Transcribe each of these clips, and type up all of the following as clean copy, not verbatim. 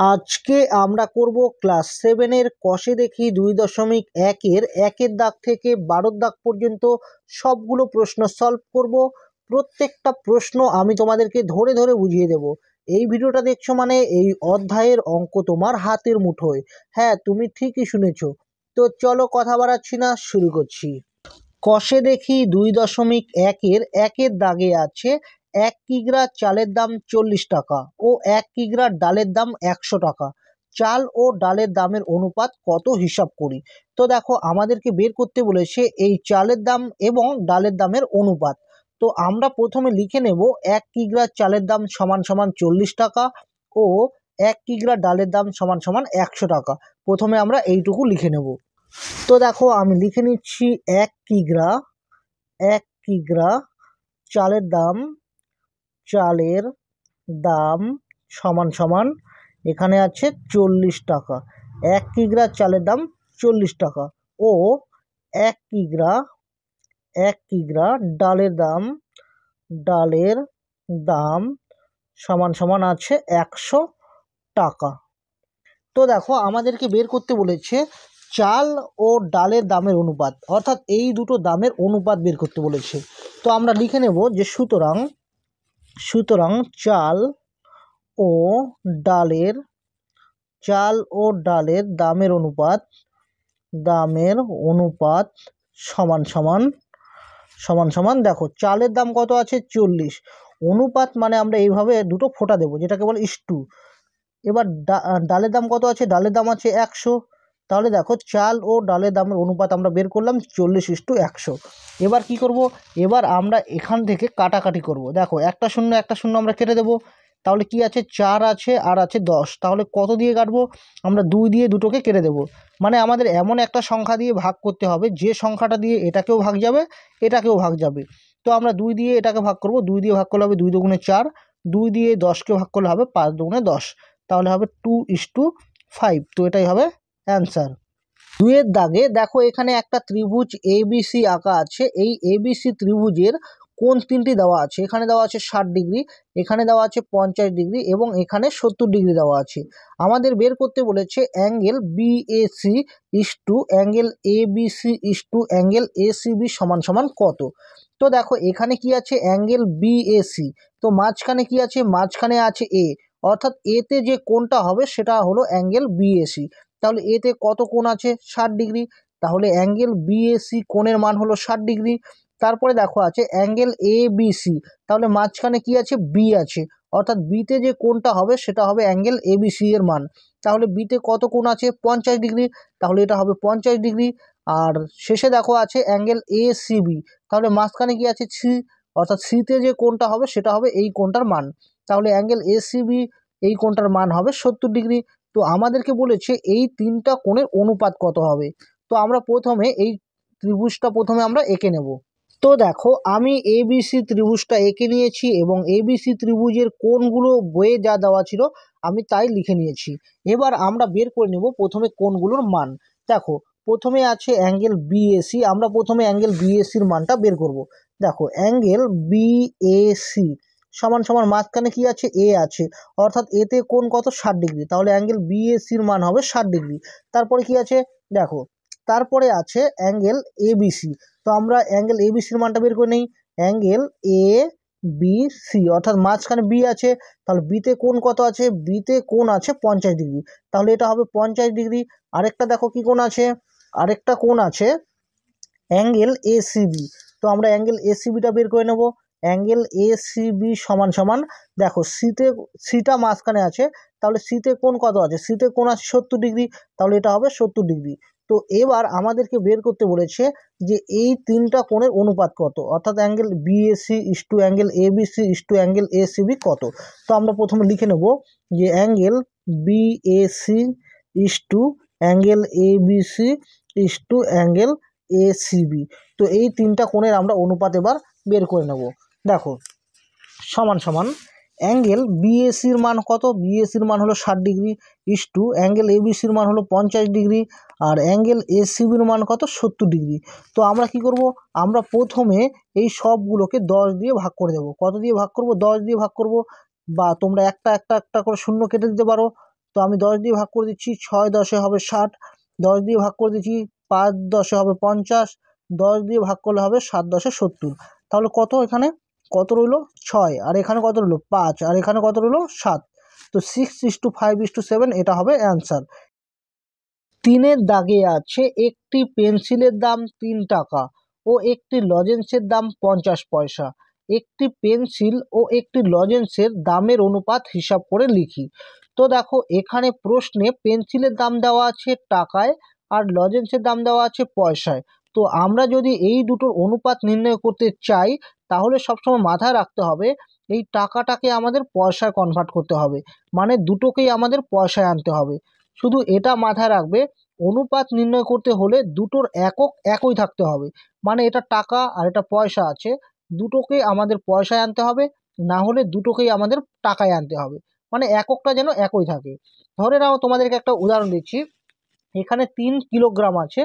আজকে আমরা করব ক্লাস 7 এর কষে দেখি 2.1 একের দাগ থেকে 12 দাগ পর্যন্ত সবগুলো প্রশ্ন সলভ করব। প্রত্যেকটা প্রশ্ন আমি তোমাদেরকে ধরে ধরে বুঝিয়ে দেব। এই ভিডিওটা দেখছো মানে এই অধ্যায়ের অঙ্ক তোমার হাতের মুঠোয়। হ্যাঁ, তুমি ঠিকই শুনেছো। তো চলো কথা বাড়াচ্ছি না, শুরু করছি। কষে দেখি 2.1 একের দাগে আছে 1 কিগ্রা চালের দাম 40 টাকা ও 1 কিগ্রা ডালের দাম 100 টাকা। চাল ও ডালের দামের অনুপাত কত হিসাব করি। তো দেখো, আমাদেরকে বের করতে বলেছে এই চালের দাম এবং ডালের দামের অনুপাত। তো আমরা প্রথমে লিখে নেব 1 কিগ্রা চালের দাম সমান সমান 40 টাকা ও 1 কিগ্রা ডালের দাম সমান সমান 100 টাকা। প্রথমে আমরা এইটুকু লিখে নেব। তো দেখো, আমি লিখে নিচ্ছি 1 কিগ্রা চালের দাম সমান সমান এখানে আছে 40 টাকা। 1 কিগ্রা চালের দাম 40 টাকা ও 1 কিগ্রা ডালের দাম সমান সমান আছে 100 টাকা। তো দেখো, আমাদেরকে বের করতে বলেছে চাল ও ডালের দামের অনুপাত, অর্থাৎ এই দুটো দামের অনুপাত বের করতে বলেছে। তো আমরা লিখে নেব যে সুতরাং চাল ও ডালের দামের অনুপাত সমান সমান দেখো, চালের দাম কত আছে 40, অনুপাত মানে আমরা এইভাবে দুটো ফোঁটা দেবো, যেটাকে বলে ইস্টু। এবার ডালের দাম কত আছে, ডালের দাম আছে 100। তাহলে দেখো, চাল ও ডালের দামের অনুপাত আমরা বের করলাম 40:100। এবার কি করব, এবার আমরা এখান থেকে কাটাকাটি করব। দেখো, একটা শূন্য আমরা কেটে দেবো। তাহলে কি আছে, 4 আছে আর আছে 10। তাহলে কত দিয়ে কাটবো, আমরা 2 দিয়ে দুটোকে কেটে দেবো। মানে আমাদের এমন একটা সংখ্যা দিয়ে ভাগ করতে হবে যে সংখ্যাটা দিয়ে এটাকেও ভাগ যাবে, এটাকেও ভাগ যাবে। তো আমরা 2 দিয়ে এটাকে ভাগ করব, 2 দিয়ে ভাগ করলে হবে 2 দুগুণে 4, 2 দিয়ে 10কে ভাগ করলে হবে 5 দুগুণে 10। তাহলে হবে 2:5। তো এটাই হবে অ্যান্সার। 2 দাগে দেখো, এখানে একটা ত্রিভুজ এবিসি আঁকা আছে। এই এবিসি ত্রিভুজের কোণ 3টি দেওয়া আছে। এখানে দেওয়া আছে 60 ডিগ্রি, এখানে দেওয়া আছে 50 ডিগ্রি এবং এখানে 70 ডিগ্রি দেওয়া আছে। আমাদের বের করতে বলেছে angle BAC is to angle ABC is to angle ACB সমান সমান কত। তো দেখো, এখানে কি আছে, অ্যাঙ্গেল বিএসি। তো মাঝখানে কি আছে, মাঝখানে আছে এ, অর্থাৎ এতে যে কোণটা হবে সেটা হলো অ্যাঙ্গেল বিএসি। তাহলে এতে কত কোণ আছে, 60 ডিগ্রি। তাহলে অ্যাঙ্গেল বিএসি কোণের মান হলো 60 ডিগ্রি। তারপরে দেখো আছে অ্যাঙ্গেল এবিসি, তাহলে মাঝখানে কি আছে, বি আছে, অর্থাৎ বিতে যে কোণটা হবে সেটা হবে অ্যাঙ্গেল এবিসি এর মান। তাহলে বিতে কত কোণ আছে, 50 ডিগ্রি। তাহলে এটা হবে 50 ডিগ্রি। আর শেষে দেখো আছে অ্যাঙ্গেল এসিবি, তাহলে মাঝখানে কি আছে, সি, অর্থাৎ সিতে যে কোণটা হবে সেটা হবে এই কোণটার মান। তাহলে অ্যাঙ্গেল এসিবি এই কোণটার মান হবে 70 ডিগ্রি। তো আমাদেরকে বলেছে এই 3টা কোণের অনুপাত কত হবে। তো আমরা প্রথমে এই ত্রিভুজটা আমরা এঁকে নেব। তো দেখো, আমি এবিসি ত্রিভুজটা এঁকে নিয়েছি এবং এবিসি ত্রিভুজের কোণগুলো বইয়ে যা দেওয়া ছিল আমি তাই লিখে নিয়েছি। এবার আমরা বের করে নেব প্রথমে কোণগুলোর মান। দেখো, প্রথমে আছে অ্যাঙ্গেল বিএসি, আমরা প্রথমে অ্যাঙ্গেল বিএসির মানটা বের করব। দেখো, অ্যাঙ্গেল বিএসি সমান সমান মাঝখানে কি আছে, এ আছে, অর্থাৎ এতে কোণ কত, 60 ডিগ্রি। তাহলে অ্যাঙ্গেল বিএসির মান হবে 60 ডিগ্রি। তারপরে কি আছে, দেখো, তারপরে আছে অ্যাঙ্গেল এবিসি। তো আমরা অ্যাঙ্গেল এবিসির মানটা বের করে নেই। অ্যাঙ্গেল এ বি সি, অর্থাৎ মাঝখানে বি আছে, তাহলে বিতে কোণ কত আছে, বিতে কোণ আছে 50 ডিগ্রি। তাহলে এটা হবে 50 ডিগ্রি। আরেকটা দেখো কি কোণ আছে, আরেকটা কোণ আছে অ্যাঙ্গেল এসিবি। তো আমরা অ্যাঙ্গেল এসিবিটা বের করে নেব। অ্যাঙ্গেল এসিবি সমান সমান, দেখো সিটা মাঝখানে আছে, তাহলে সিতে কোণ কত আছে, সিতে কোণ আছে 70 ডিগ্রি। তাহলে এটা হবে 70 ডিগ্রি। তো এবার আমাদেরকে বের করতে বলেছে যে এই 3টা কোণের অনুপাত কত, অর্থাৎ angle BAC is to angle ABC is to angle ACB কত। তো আমরা প্রথমে লিখে নেব যে angle BAC is to angle ABC is to angle ACB. তো এই 3টা কোণের আমরা অনুপাত এবার বের করে নেব। দেখো, সমান সমান অ্যাঙ্গেল বিএসির মান কত, বিএসির মান হলো 60 ডিগ্রি ইস্টু অ্যাঙ্গেল এবিসির মান হলো 50 ডিগ্রি আর অ্যাঙ্গেল এসিবির মান কত, 70 ডিগ্রি। তো আমরা কি করব, আমরা প্রথমে এই সবগুলোকে 10 দিয়ে ভাগ করে দেব। কত দিয়ে ভাগ করব, 10 দিয়ে ভাগ করব, বা তোমরা একটা করে শূন্য কেটে দিতে পারো। তো আমি 10 দিয়ে ভাগ করে দিচ্ছি, 6 10 হবে 60, 10 দিয়ে ভাগ করে দিচ্ছি, 5 10 হবে 50, 10 দিয়ে ভাগ করলে হবে 7 10 70। তাহলে কত এখানে কত রইলো 6, আর এখানে কত রইলো 5, আর এখানে কত রইলো 7। তো 6:5:7 এটা হবে অ্যান্সার। 3-এর দাগে আছে একটি পেন্সিলের দাম 3 টাকা ও একটি লজেন্সের দাম 50 পয়সা। একটি পেন্সিল ও একটি লজেন্সের দামের অনুপাত হিসাব করে লিখি। তো দেখো এখানে প্রশ্নে পেন্সিলের দাম দেওয়া আছে টাকায় আর লজেন্সের দাম দেওয়া আছে পয়সায়। তো আমরা যদি এই দুটোর অনুপাত নির্ণয় করতে চাই তাহলে সবসময় মাথায় রাখতে হবে এই টাকাটাকে আমাদের পয়সায় কনভার্ট করতে হবে, মানে দুটোকেই আমাদের পয়সায় আনতে হবে। শুধু এটা মাথায় রাখবে অনুপাত নির্ণয় করতে হলে দুটোর একক একই থাকতে হবে, মানে এটা টাকা আর এটা পয়সা আছে, দুটোকেই আমাদের পয়সায় আনতে হবে, না হলে দুটোকেই আমাদের টাকায় আনতে হবে, মানে এককটা যেন একই থাকে। ধরে নাও তোমাদেরকে একটা উদাহরণ দিচ্ছি, এখানে 3 কিলোগ্রাম আছে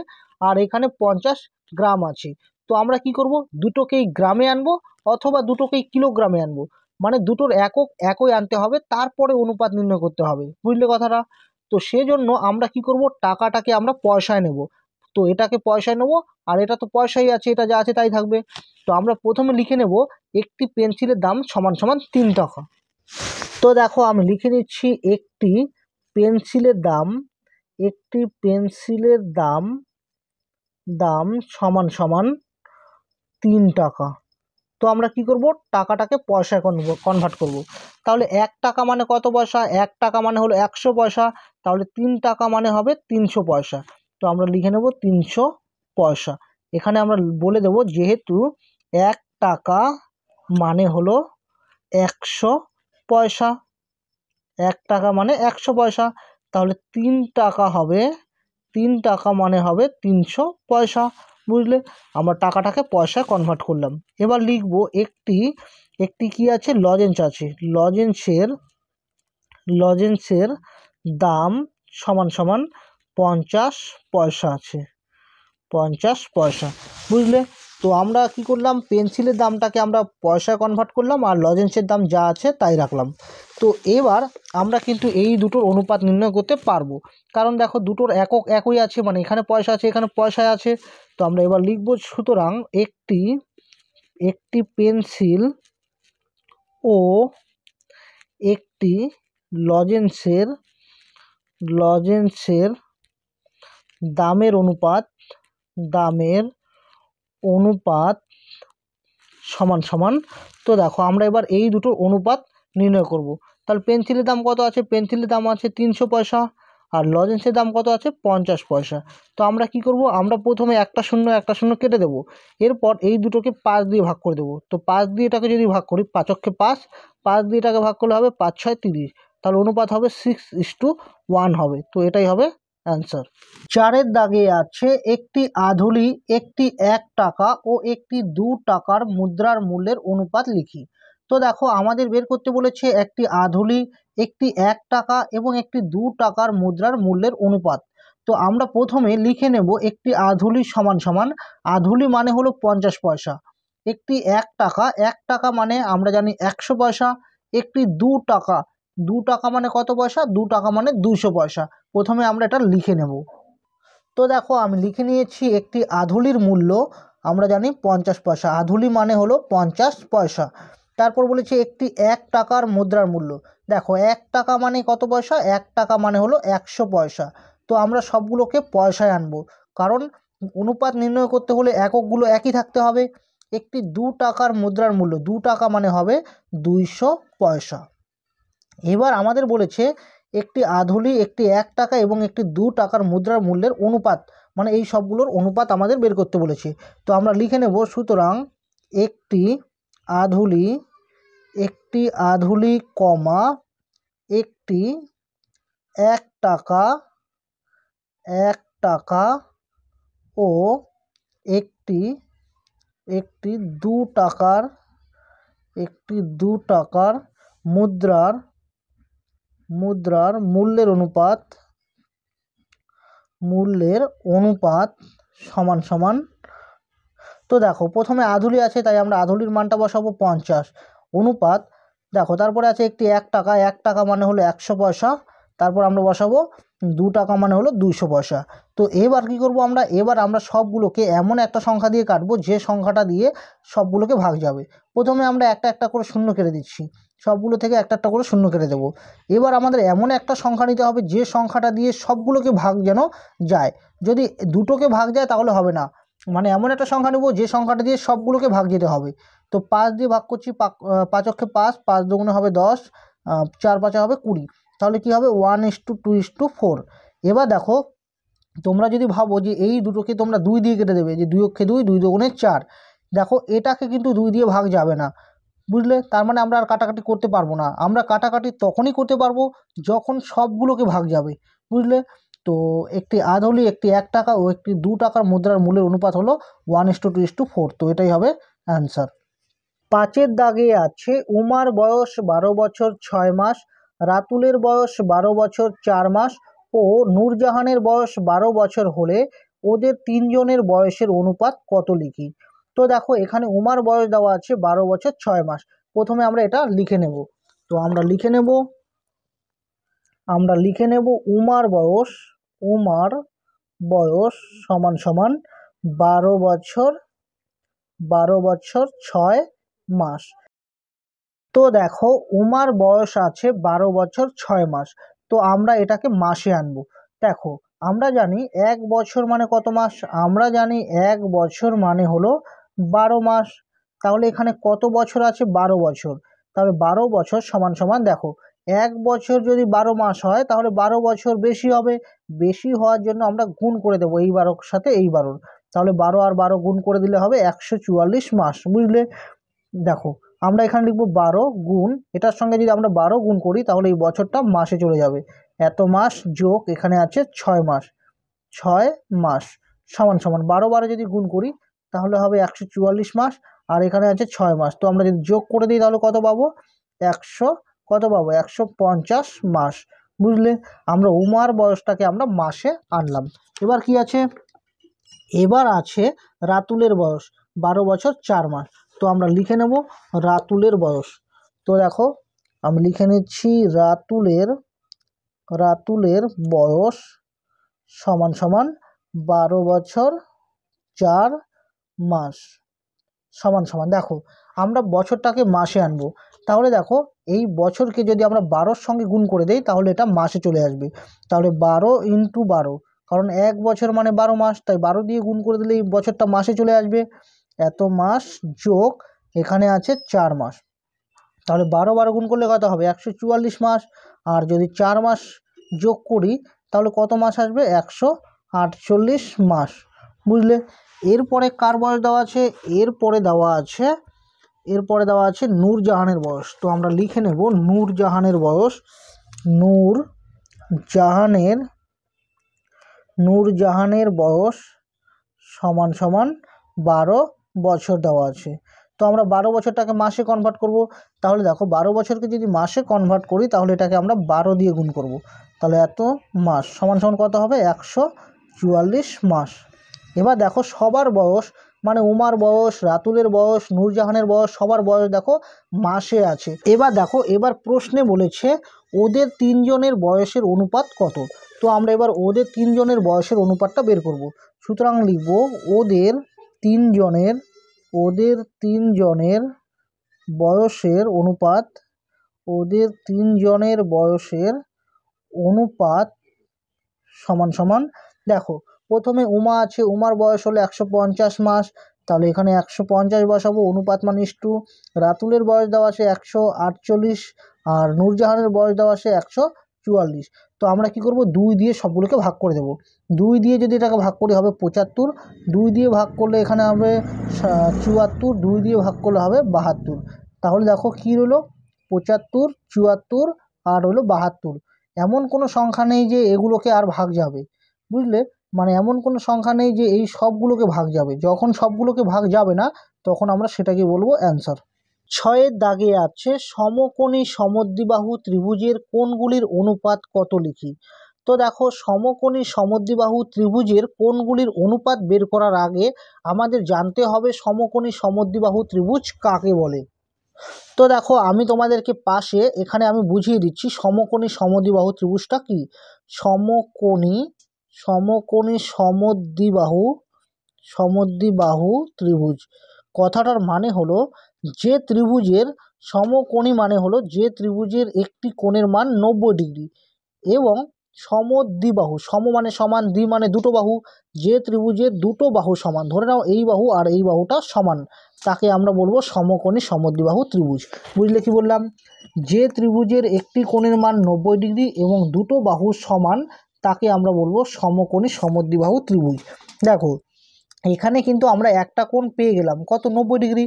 আর এখানে 50 গ্রাম আছে। তো আমরা কি করব, দুটোকেই গ্রামে আনবো অথবা দুটোকেই কিলোগ্রামে আনবো, মানে দুটোর একক একই আনতে হবে, তারপরে অনুপাত নির্ণয় করতে হবে, বুঝলে কথাটা? তো সেজন্য আমরা কি করব, টাকাটাকে আমরা পয়সায় নেব। তো এটাকে পয়সায় নেব আর এটা তো পয়সাই আছে, এটা যা আছে তাই থাকবে। তো আমরা প্রথমে লিখে নেব একটি পেন্সিলের দাম সমান সমান 3 টাকা। তো দেখো আমি লিখে নিচ্ছি একটি পেন্সিলের দাম, একটি পেন্সিলের দাম সমান সমান 3 টাকা। তো আমরা কি করব, টাকাটাকে পয়সায় কনভার্ট করব। তাহলে 1 টাকা মানে কত পয়সা, 1 টাকা মানে হলো 100 পয়সা, তাহলে 3 টাকা মানে হবে 300 পয়সা। তো আমরা লিখে নেব 300 পয়সা। এখানে আমরা বলে দেব যেহেতু 1 টাকা মানে হলো 100 পয়সা, 1 টাকা মানে 100 পয়সা, তাহলে 3 টাকা হবে, 3 টাকা মানে হবে 300 পয়সা, বুঝলে? আমরা টাকাটাকে পয়সায় কনভার্ট করলাম। এবার লিখব একটি কি আছে, লজেন্স আছে, লজেন্সের দাম সমান সমান 50 পয়সা আছে, 50 পয়সা, বুঝলে? তো আমরা কি করলাম, পেন্সিলের দামটাকে আমরা পয়সায় কনভার্ট করলাম আর লজেন্সের দাম যা আছে তাই রাখলাম। তো এবার আমরা কিন্তু এই দুটোর অনুপাত নির্ণয় করতে পারবো, কারণ দেখো দুটোর একক একই আছে, মানে এখানে পয়সা আছে এখানে পয়সায় আছে। তো আমরা এবার লিখব, সুতরাং একটি পেন্সিল ও একটি লজেন্সের দামের অনুপাত সমান সমান। তো দেখো আমরা এবার এই দুটোর অনুপাত নির্ণয় করব। তাহলে পেন্সিলের দাম কত আছে, পেন্সিলের দাম আছে 300 পয়সা আর লজেন্সের দাম কত আছে 50 পয়সা। তো আমরা কি করব, আমরা প্রথমে একটা শূন্য কেটে দেবো, এরপর এই দুটোকে 5 দিয়ে ভাগ করে দেবো। তো 5 দিয়ে এটাকে যদি ভাগ করি, 5 অক্ষে 5, 5 দিয়ে এটাকে ভাগ করলে হবে 5 6 30, তাহলে অনুপাত হবে 6:1 হবে। তো এটাই হবে অ্যান্সার। 4-এর দাগে আছে একটি আধুলি একটি 1 টাকা ও একটি 2 টাকার মুদ্রার মূল্যের অনুপাত লিখি। তো দেখো আমাদের বের করতে বলেছে একটি আধুলি, একটি 1 টাকা এবং একটি 2 টাকার মুদ্রার মূল্যের অনুপাত। তো আমরা প্রথমে লিখে নেব একটি আধুলি সমান সমান, আধুলি মানে হলো 50 পয়সা, একটি 1 টাকা মানে আমরা জানি 100 পয়সা, একটি 2 টাকা মানে কত পয়সা, 2 টাকা মানে 200 পয়সা। প্রথমে আমরা এটা লিখে নেব। তো দেখো আমি লিখে নিয়েছি একটি আধুলির মূল্য আমরা জানি 50 পয়সা, আধুলি মানে হলো 50 পয়সা। তারপর বলেছি একটি 1 টাকার মুদ্রার মূল্য, দেখো 1 টাকা মানে কত পয়সা, 1 টাকা মানে হলো 100 পয়সা। তো আমরা সবগুলোকে পয়সায় আনবো, কারণ অনুপাত নির্ণয় করতে হলে এককগুলো একই থাকতে হবে। একটি 2 টাকার মুদ্রার মূল্য, 2 টাকা মানে হবে 200 পয়সা। এবার আমাদের বলেছে একটি আধুলি, একটি 1 টাকা এবং একটি 2 টাকার মুদ্রার মূল্যের অনুপাত, মানে এই সবগুলোর অনুপাত আমাদের বের করতে বলেছে। তো আমরা লিখে নেব, সুতরাং একটি আধুলি কমা একটি 1 টাকা ও একটি 2 টাকার মুদ্রার মূল্যের অনুপাত সমান সমান। তো দেখো প্রথমে আধুলি আছে তাই আমরা আধুলির মানটা বসাবো 50, অনুপাত দেখো তারপরে আছে একটি 1 টাকা, 1 টাকা মানে হলো 100 পয়সা, তারপর আমরা বসাবো 2 টাকা মানে হলো 200 পয়সা। তো এবার কি করব আমরা, এবার আমরা সবগুলোকে এমন একটা সংখ্যা দিয়ে কাটবো যে সংখ্যাটা দিয়ে সবগুলোকে ভাগ যাবে। প্রথমে আমরা একটা একটা করে শূন্য কেটে দিচ্ছি, সবগুলো থেকে একটা একটা করে শূন্য কেটে দেবো। এবার আমাদের এমন একটা সংখ্যা নিতে হবে যে সংখ্যাটা দিয়ে সবগুলোকে ভাগ যেন যায়। যদি দুটোকে ভাগ যায় তাহলে হবে না, মানে এমন একটা সংখ্যা নেব যে সংখ্যাটা দিয়ে সবগুলোকে ভাগ যেতে হবে। তো 5 দিয়ে ভাগ করছি, 5 অক্ষে 5, 5 দুগুণে হবে 10, 4 5 হবে 20। তাহলে কি হবে 1:2:4। এবার দেখো তোমরা যদি ভাবো যে এই দুটোকে তোমরা 2 দিয়ে কেটে দেবে, যে 2 অক্ষে 2, 2 দুগুণে 4, দেখো এটাকে কিন্তু 2 দিয়ে ভাগ যাবে না, বুঝলে? তার মানে আমরা আর কাটাকাটি করতে পারবো না। আমরা কাটাকাটি তখনই করতে পারবো যখন সবগুলোকে ভাগ যাবে, বুঝলে? তো একটি আধলি, একটি 1 টাকা ও একটি 2 টাকার মুদ্রার মূল্যের অনুপাত হলো 1:2:4। তো এটাই হবে অ্যান্সার। 5-এর দাগে আছে উমার বয়স 12 বছর 6 মাস, রাতুলের বয়স 12 বছর 4 মাস ও নূরজাহানের বয়স 12 বছর হলে ওদের তিনজনের বয়সের অনুপাত কত লিখি। তো দেখো এখানে উমার বয়স দেওয়া আছে 12 বছর 6 মাস। প্রথমে আমরা এটা লিখে নেব। তো আমরা লিখে নেব উমার বয়স সমান সমান 12 বছর 6 মাস। তো দেখো উমার বয়স আছে 12 বছর 6 মাস। তো আমরা এটাকে মাসে আনবো। দেখো আমরা জানি 1 বছর মানে কত মাস, আমরা জানি 1 বছর মানে হলো 12 মাস। তাহলে এখানে কত বছর আছে, 12 বছর। তাহলে 12 বছর সমান সমান, দেখো 1 বছর যদি 12 মাস হয় তাহলে 12 বছর বেশি হবে। বেশি হওয়ার জন্য আমরা গুণ করে দেবো এই 12 সাথে এই 12। তাহলে 12 আর 12 গুণ করে দিলে হবে 144 মাস, বুঝলে? দেখো আমরা এখানে লিখবো 12 গুণ, এটার সঙ্গে যদি আমরা 12 গুণ করি তাহলে এই বছরটা মাসে চলে যাবে। এত মাস যোগ এখানে আছে 6 মাস, 6 মাস সমান সমান 12 12 যদি গুণ করি তাহলে হবে 144 মাস, আর এখানে আছে 6 মাস। তো আমরা যদি যোগ করে দিই তাহলে কত পাবো, 150 মাস, বুঝলে? আমরা উমার বয়সটাকে আমরা মাসে আনলাম। এবার কি আছে, এবার আছে রাতুলের বয়স 12 বছর 4 মাস। তো আমরা লিখে নেব রাতুলের বয়স। তো দেখো আমি লিখে নিচ্ছি রাতুলের বয়স সমান সমান 12 বছর 4 মাস সমান সমান, দেখো আমরা বছরটাকে মাসে আনবো। তাহলে দেখো এই বছরকে যদি আমরা 12-র সঙ্গে গুণ করে দেই তাহলে এটা মাসে চলে আসবে। তাহলে 12 × 12, কারণ 1 বছর মানে 12 মাস, তাই 12 দিয়ে গুণ করে দিলে এই বছরটা মাসে চলে আসবে। এত মাস যোগ এখানে আছে 4 মাস, তাহলে 12 12 গুণ করলে কত হবে, 144 মাস। আর যদি 4 মাস যোগ করি তাহলে কত মাস আসবে, 148 মাস, বুঝলে? এরপরে কার বয়স দেওয়া আছে, এরপরে দেওয়া আছে নূরজাহানের বয়স। তো আমরা লিখে নেব নূরজাহানের বয়স। নূরজাহানের বয়স সমান সমান 12 বছর দেওয়া আছে। তো আমরা 12 বছরটাকে মাসে কনভার্ট করব। তাহলে দেখো 12 বছরকে যদি মাসে কনভার্ট করি তাহলে এটাকে আমরা 12 দিয়ে গুণ করব। তাহলে এত মাস সমান সমান কত হবে, 144 মাস। এবার দেখো সবার বয়স মানে উমার বয়স, রাতুলের বয়স, নূরজাহানের বয়স, সবার বয়স দেখো মাসে আছে। এবার দেখো এবার প্রশ্নে বলেছে ওদের তিনজনের বয়সের অনুপাত কত। তো আমরা এবার ওদের তিনজনের বয়সের অনুপাতটা বের করব। সুতরাং লিখব ওদের তিনজনের বয়সের অনুপাত সমান সমান, দেখো প্রথমে উমা আছে, উমার বয়স হলো 150 মাস। তাহলে এখানে 150 বসাবো, অনুপাত মানে ইস্টু। রাতুলের বয়স দেওয়া আছে 148, আর নূরজাহানের বয়স দেওয়া আছে 144। তো আমরা কি করব, 2 দিয়ে সবগুলোকে ভাগ করে দেব। 2 দিয়ে যদি এটাকে ভাগ করি হবে 75, 2 দিয়ে ভাগ করলে এখানে হবে 74, 2 দিয়ে ভাগ করলে হবে 72। তাহলে দেখো কি হলো, 75, 74 আর হলো 72। এমন কোনো সংখ্যা নেই যে এগুলোকে আর ভাগ যাবে, বুঝলে? মানে এমন কোনো সংখ্যা নেই যে এই সবগুলোকে ভাগ যাবে। যখন সবগুলোকে ভাগ যাবে না তখন আমরা সেটাকে বলবো অ্যান্সার। 6-এর দাগে আছে সমকোণী সমদ্বিবাহু ত্রিভুজের কোণগুলির অনুপাত কত লিখি। তো দেখো সমকোণী সমদ্বিবাহু ত্রিভুজের কোণগুলির অনুপাত বের করার আগে আমাদের জানতে হবে সমকোণী সমদ্বিবাহু ত্রিভুজ কাকে বলে। তো দেখো আমি তোমাদেরকে পাশে এখানে আমি বুঝিয়ে দিচ্ছি সমকোণী সমদ্বিবাহু ত্রিভুজটা কি। সমকোণী সমকোণী সমদ্বিবাহু ত্রিভুজ কথাটার মানে হলো যে ত্রিভুজের সমকোণী মানে হলো যে ত্রিভুজের একটি কোণের মান 90 ডিগ্রি এবং সমদ্বিবাহু, সম মানে সমান, দ্বি মানে দুটো বাহু, যে ত্রিভুজের দুটো বাহু সমান, ধরে নাও এই বাহু আর এই বাহুটা সমান, তাকে আমরা বলবো সমকোণী সমদ্বিবাহু ত্রিভুজ। বুঝলে কি বললাম? যে ত্রিভুজের একটি কোণের মান 90 ডিগ্রি এবং দুটো বাহু সমান, তাকে আমরা বলবো সমকোণী সমদ্বিবাহু ত্রিভুজ। দেখো এখানে কিন্তু আমরা একটা কোণ পেয়ে গেলাম, কত? 90 ডিগ্রি।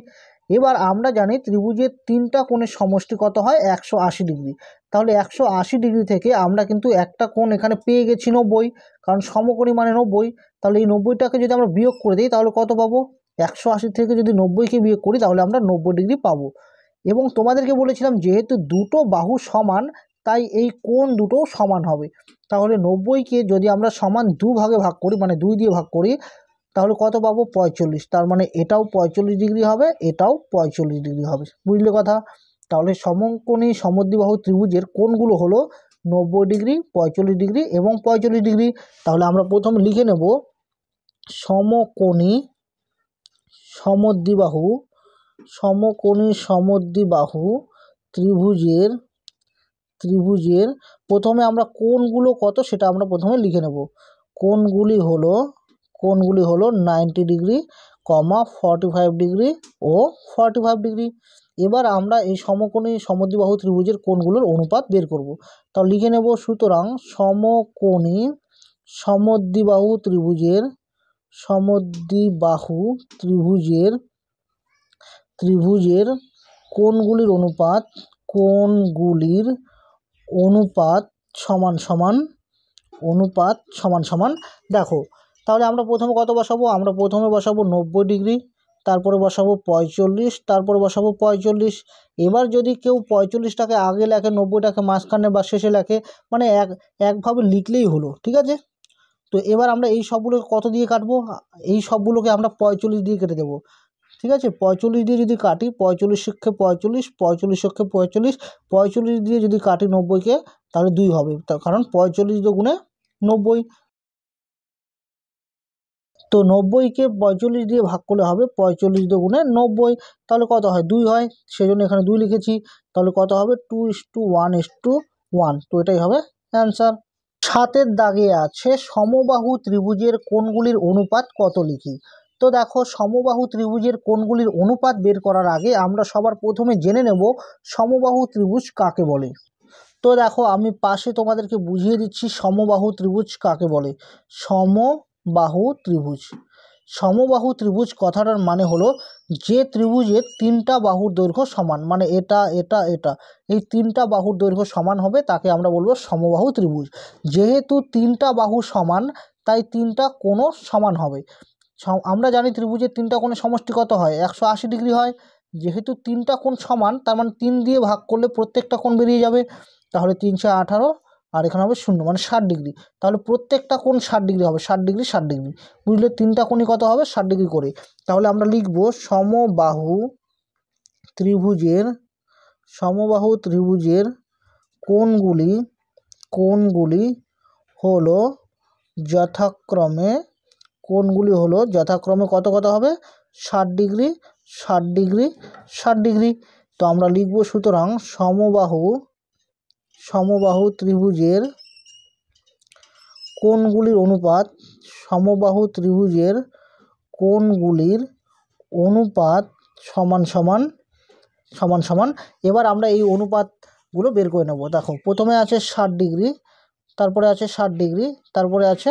এবার আমরা জানি ত্রিভুজের তিনটা কোণের সমষ্টি কত হয়? 180 ডিগ্রি। তাহলে 180 ডিগ্রি থেকে আমরা কিন্তু একটা কোণ এখানে পেয়ে গেছি 90, কারণ সমকোণী মানে 90। তাহলে এই 90টাকে যদি আমরা বিয়োগ করে দিই তাহলে কত পাবো? 180 থেকে যদি 90কে বিয়োগ করি তাহলে আমরা 90 ডিগ্রি পাবো। এবং তোমাদেরকে বলেছিলাম যেহেতু দুটো বাহু সমান তাই এই কোণ দুটো সমান হবে। তাহলে 90কে যদি আমরা সমান দুভাগে ভাগ করি, মানে 2 দিয়ে ভাগ করি, তাহলে কত পাবো? 45। তার মানে এটাও 45 ডিগ্রি হবে, এটাও 45 ডিগ্রি হবে। বুঝলে কথা? তাহলে সমকোণী সমদ্বিবাহু ত্রিভুজের কোণগুলো হলো 90 ডিগ্রি, 45 ডিগ্রি এবং 45 ডিগ্রি। তাহলে আমরা প্রথমে লিখে নেব সমকোণী সমদ্বিবাহু সমকোণী সমদ্বিবাহু ত্রিভুজের প্রথমে আমরা কোণগুলো কত সেটা আমরা প্রথমে লিখে নেব। কোণগুলি হলো 90 ডিগ্রি, 45 ডিগ্রি ও 45 ডিগ্রি। এবার আমরা এই সমকোণী সমদ্বিবাহু ত্রিভুজের কোণগুলোর অনুপাত বের করব। তাহলে লিখে নেব, সুতরাং সমকোণী সমদ্বিবাহু ত্রিভুজের কোণগুলির অনুপাত সমান সমান। দেখো তাহলে আমরা প্রথমে কত বসাবো? আমরা প্রথমে বসাবো 90 ডিগ্রি, তারপরে বসাবো 45, তারপরে বসাবো 45। এবার যদি কেউ 45টাকে আগে লেখে, 90টাকে মাঝখানে বা শেষে লেখে, মানে একভাবে লিখলেই হলো, ঠিক আছে? তো এবার আমরা এই সবগুলোকে কত দিয়ে কাটবো? এই সবগুলোকে আমরা 45 দিয়ে কেটে দেবো, ঠিক আছে? 45 দিয়ে যদি কাটি, 45 শিক্ষে 45, 45 শিক্ষে 45, 45 দিয়ে যদি কাটি 90কে তাহলে 2 হবে, কারণ 45 গুণে 90। তো 90কে 45 দিয়ে ভাগ করলে হবে 45 গুণে 90, তাহলে কত হয়? 2 হয়, সেজন্য এখানে 2 লিখেছি। তাহলে কত হবে? 2:1:1। তো এটাই হবে অ্যান্সার। 7-এর দাগে আছে সমবাহু ত্রিভুজের কোণগুলির অনুপাত কত লিখি। তো দেখো সমবাহু ত্রিভুজের কোণগুলির অনুপাত বের করার আগে আমরা সবার প্রথমে জেনে নেব সমবাহু ত্রিভুজ কাকে বলে। তো দেখো আমি পাশে তোমাদেরকে বুঝিয়ে দিচ্ছি সমবাহু ত্রিভুজ কাকে বলে। সমবাহু ত্রিভুজ কথাটার মানে হলো যে ত্রিভুজের তিনটা বাহুর দৈর্ঘ্য সমান, মানে এটা এই তিনটা বাহুর দৈর্ঘ্য সমান হবে, তাকে আমরা বলবো সমবাহু ত্রিভুজ। যেহেতু তিনটা বাহু সমান তাই তিনটা কোণও সমান হবে। আমরা জানি ত্রিভুজের তিনটা কোণের সমষ্টি কত হয়? 180 ডিগ্রি হয়। যেহেতু তিনটা কোণ সমান তার মানে 3 দিয়ে ভাগ করলে প্রত্যেকটা কোণ বেরিয়ে যাবে, তাহলে 3×18 আর এখানে হবে 0, মানে 60 ডিগ্রি। তাহলে প্রত্যেকটা কোণ 60 ডিগ্রি হবে, 60 ডিগ্রি 60 ডিগ্রি। বুঝলে তিনটা কোণই কত হবে? 60 ডিগ্রি করে। তাহলে আমরা লিখব সমবাহু ত্রিভুজের কোণগুলি হলো যথাক্রমে কত হবে? 60 ডিগ্রি 60 ডিগ্রি 60 ডিগ্রি। তো আমরা লিখব, সুতরাং সমবাহু ত্রিভুজের কোণগুলির অনুপাত সমান। এবার আমরা এই অনুপাতগুলো বের করে নেব। দেখো প্রথমে আছে 60 ডিগ্রি, তারপরে আছে 60 ডিগ্রি, তারপরে আছে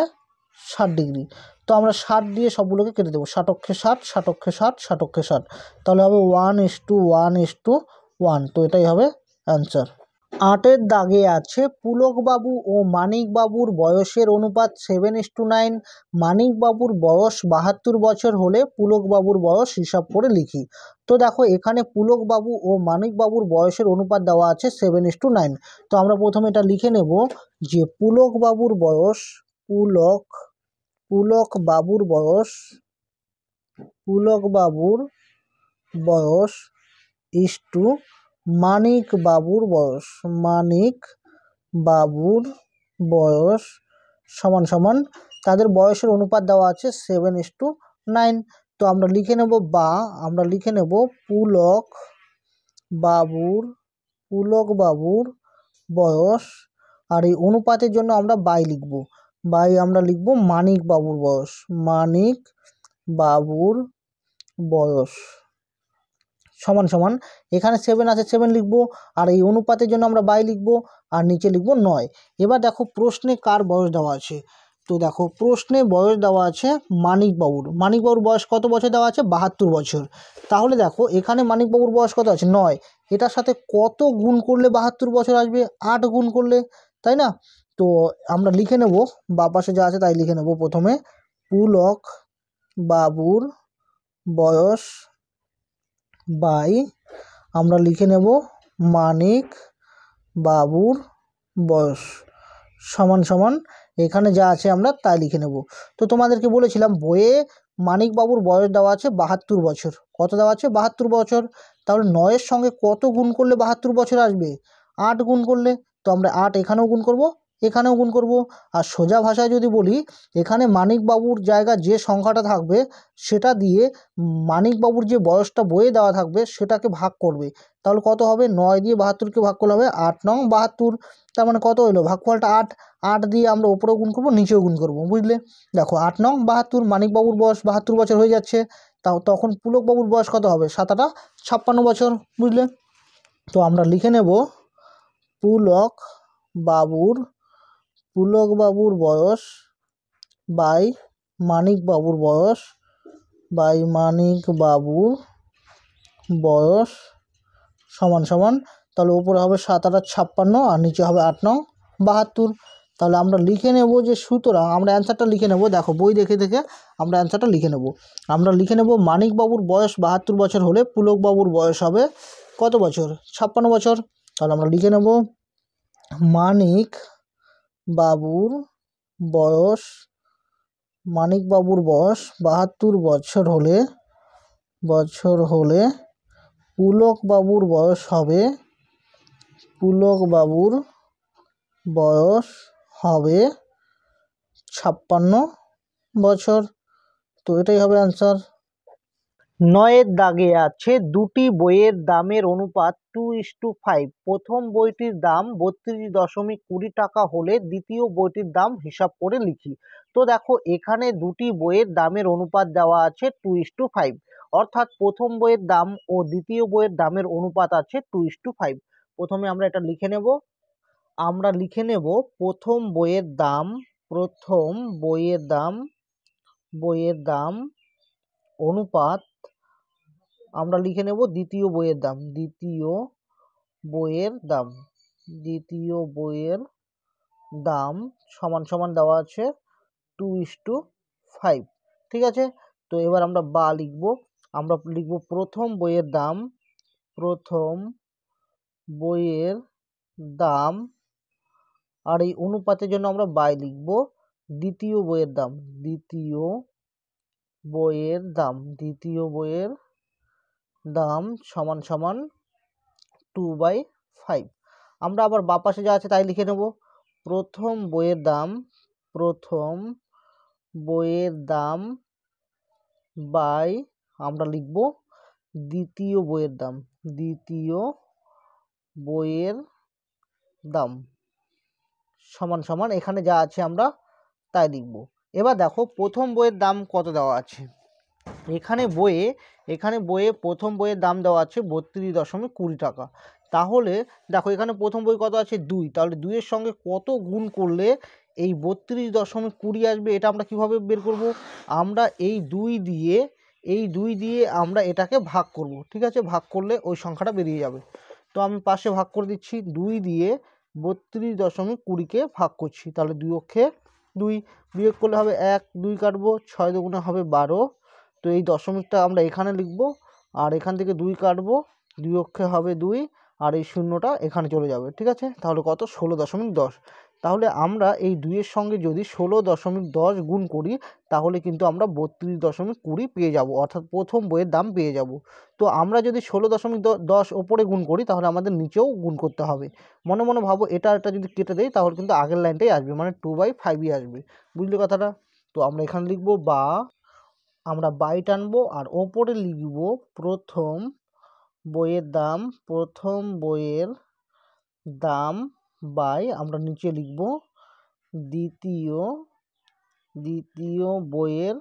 60 ডিগ্রি। তো আমরা 60 দিয়ে সবগুলোকে কেটে দেবো, 60 60, 60 60, 60 60। তাহলে হবে 1:1:1। তো এটাই হবে অ্যান্সার। 8-এর দাগে আছে পুলকবাবু ও মানিকবাবুর বয়সের অনুপাত 7:9। মানিকবাবুর বয়স 72 বছর হলে পুলকবাবুর বয়স হিসাব করে লিখি। তো দেখো এখানে পুলকবাবু ও মানিকবাবুর বয়সের অনুপাত দেওয়া আছে 7:9। তো আমরা প্রথমে এটা লিখে নেব যে পুলকবাবুর বয়স ইস টু মানিক বাবুর বয়স, মানিক বাবুর বয়স সমান সমান তাদের বয়সের অনুপাত দেওয়া আছে 7:9। তো আমরা লিখে নেব, বা আমরা লিখে নেব পুলক বাবুর বয়স, আর এই অনুপাতের জন্য আমরা বাই লিখব, বাই আমরা লিখব মানিক বাবুর বয়স, মানিক বাবুর বয়স সমান সমান এখানে 7 আছে 7 লিখব, আর এই অনুপাতের জন্য আমরা বাই লিখব, আর নিচে লিখব 9। এবার দেখো প্রশ্নে কার বয়স দেওয়া আছে। তো দেখো প্রশ্নে বয়স দেওয়া আছে মানিকবাবুর বয়স কত বছর দেওয়া আছে, 72 বছর। তাহলে দেখো এখানে মানিকবাবুর বয়স কত আছে, 9। এটার সাথে কত গুণ করলে 72 বছর আসবে, 8 গুণ করলে, তাই না? তো আমরা লিখে নেব, বাঁ পাশে যা আছে তাই লিখে নেব। প্রথমে পুলক বাবুর বয়স বাই আমরা লিখে নেব মানিক বাবুর বয়স সমান সমান এখানে যা আছে আমরা তাই লিখে নেব। তো তোমাদেরকে বলেছিলাম বইয়ে মানিক বাবুর বয়স দেওয়া আছে 72 বছর। কত দেওয়া আছে, 72 বছর। তাহলে 9-এর সঙ্গে কত গুণ করলে 72 বছর আসবে, 8 গুণ করলে। তো আমরা 8 এখানেও গুণ করব, এখানেও গুণ করব। আর সোজা ভাষায় যদি বলি, এখানে মানিকবাবুর জায়গায় যে সংখ্যাটা থাকবে সেটা দিয়ে মানিকবাবুর যে বয়সটা বইয়ে দেওয়া থাকবে সেটাকে ভাগ করবে। তাহলে কত হবে, 9 দিয়ে 72কে ভাগ করলে হবে 8 নং 72। তার মানে কত হলো, ভাগফলটা 8। 8 দিয়ে আমরা উপরেও গুণ করব, নিচেও গুণ করব, বুঝলে? দেখো 8 নং 72, মানিকবাবুর বয়স 72 বছর হয়ে যাচ্ছে। তখন পুলকবাবুর বয়স কত হবে, 7 8 56 বছর, বুঝলে? তো আমরা লিখে নেব পুলকবাবুর বয়স বাই মানিকবাবুর বয়স সমান সমান, তাহলে উপরে হবে 7 8 56 আর নিচে হবে 8 9 72। তাহলে আমরা লিখে নেব যে, সুতরাং আমরা অ্যান্সারটা লিখে নেব। দেখো বই দেখে দেখে আমরা অ্যান্সারটা লিখে নেব। আমরা লিখে নেব মানিকবাবুর বয়স 72 বছর হলে পুলকবাবুর বয়স হবে কত বছর, 56 বছর। তাহলে আমরা লিখে নেব মানিকবাবুর বয়স 72 বছর হলে পুলকবাবুর বয়স হবে 56 বছর। তো এটাই হবে অ্যান্সার। 9-এর দাগে আছে দুটি বইয়ের দামের অনুপাত 2:5। প্রথম বইটির দাম 32.20 টাকা হলে দ্বিতীয় বইটির দাম হিসাব করে লিখি। তো দেখো এখানে দুটি বইয়ের দামের অনুপাত দেওয়া আছে 2:5, অর্থাৎ প্রথম বইয়ের দাম ও দ্বিতীয় বইয়ের দামের অনুপাত আছে 2:5। প্রথমে আমরা এটা লিখে নেব। আমরা লিখে নেব প্রথম বইয়ের দাম অনুপাত, আমরা লিখে নেব দ্বিতীয় বইয়ের দাম সমান সমান দেওয়া আছে 2:5, ঠিক আছে? তো এবার আমরা বা লিখব। আমরা লিখব প্রথম বইয়ের দাম আর এই অনুপাতের জন্য আমরা বাই লিখব দ্বিতীয় বইয়ের দাম সমান সমান 2/5। আমরা আবার বাঁ পাশে যা আছে তাই লিখে নেব। প্রথম বইয়ের দাম বাই আমরা লিখব দ্বিতীয় বইয়ের দাম সমান সমান এখানে যা আছে আমরা তাই লিখব। এবার দেখো প্রথম বইয়ের দাম কত দেওয়া আছে। এখানে বইয়ে প্রথম বইয়ের দাম দেওয়া আছে 32.20 টাকা। তাহলে দেখো এখানে প্রথম বই কত আছে, 2। তাহলে 2-এর সঙ্গে কত গুণ করলে এই 32.20 আসবে, এটা আমরা কিভাবে বের করব? আমরা এই 2 দিয়ে আমরা এটাকে ভাগ করব, ঠিক আছে? ভাগ করলে ওই সংখ্যাটা বেরিয়ে যাবে। তো আমি পাশে ভাগ করে দিচ্ছি, 2 দিয়ে 32.20-কে ভাগ করছি। তাহলে 2 অক্ষে 2 বিয়োগ করলে হবে 1 2 কাটবো, 6 দুগুণে হবে 12। তো এই দশমিকটা আমরা এখানে লিখব, আর এখান থেকে 2 কাটবো, 2 অক্ষে হবে 2, আর এই শূন্যটা এখানে চলে যাবে, ঠিক আছে? তাহলে কত, 16.10। তাহলে আমরা এই 2-এর সঙ্গে যদি 16.10 গুণ করি তাহলে কিন্তু আমরা 32.20 পেয়ে যাব, অর্থাৎ প্রথম বইয়ের দাম পেয়ে যাব। তো আমরা যদি 16.10 ওপরে গুণ করি তাহলে আমাদের নিচেও গুণ করতে হবে। মনে মনে ভাবো, এটা যদি কেটে দেই তাহলে কিন্তু আগের লাইনটাই আসবে, মানে 2/5ই আসবে। বুঝলে কথাটা? তো আমরা এখানে লিখবো বা, আমরা বাই টানবো আর ওপরে লিখব প্রথম বইয়ের দাম, প্রথম বইয়ের দাম বাই, আমরা নিচে লিখব দ্বিতীয় বইয়ের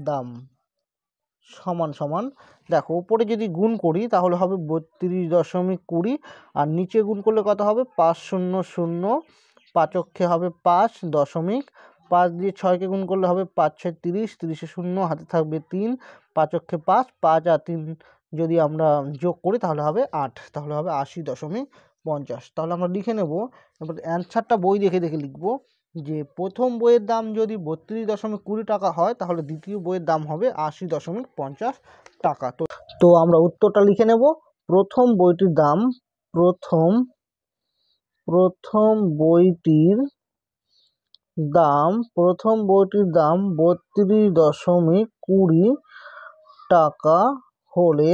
দাম সমান সমান। দেখো ওপরে যদি গুণ করি তাহলে হবে 32.20 আর নিচে গুণ করলে কত হবে 5 0 0, 5 অক্ষে হবে 5.5 দিয়ে 6কে গুণ করলে হবে 5 6 30, 30-এ 0, হাতে থাকবে 3, 5 অক্ষে 5, 5 আর 3 যদি আমরা যোগ করি তাহলে হবে 8, তাহলে হবে 80.50। তাহলে আমরা লিখে নেব। এবার অ্যান্সারটা বই দেখে দেখে লিখবো যে প্রথম বইয়ের দাম যদি 32.20 টাকা হয় তাহলে দ্বিতীয় বইয়ের দাম হবে 80.50 টাকা। তো আমরা উত্তরটা লিখে নেব। প্রথম বইটির দাম, প্রথম বইটির দাম 32.20 টাকা হলে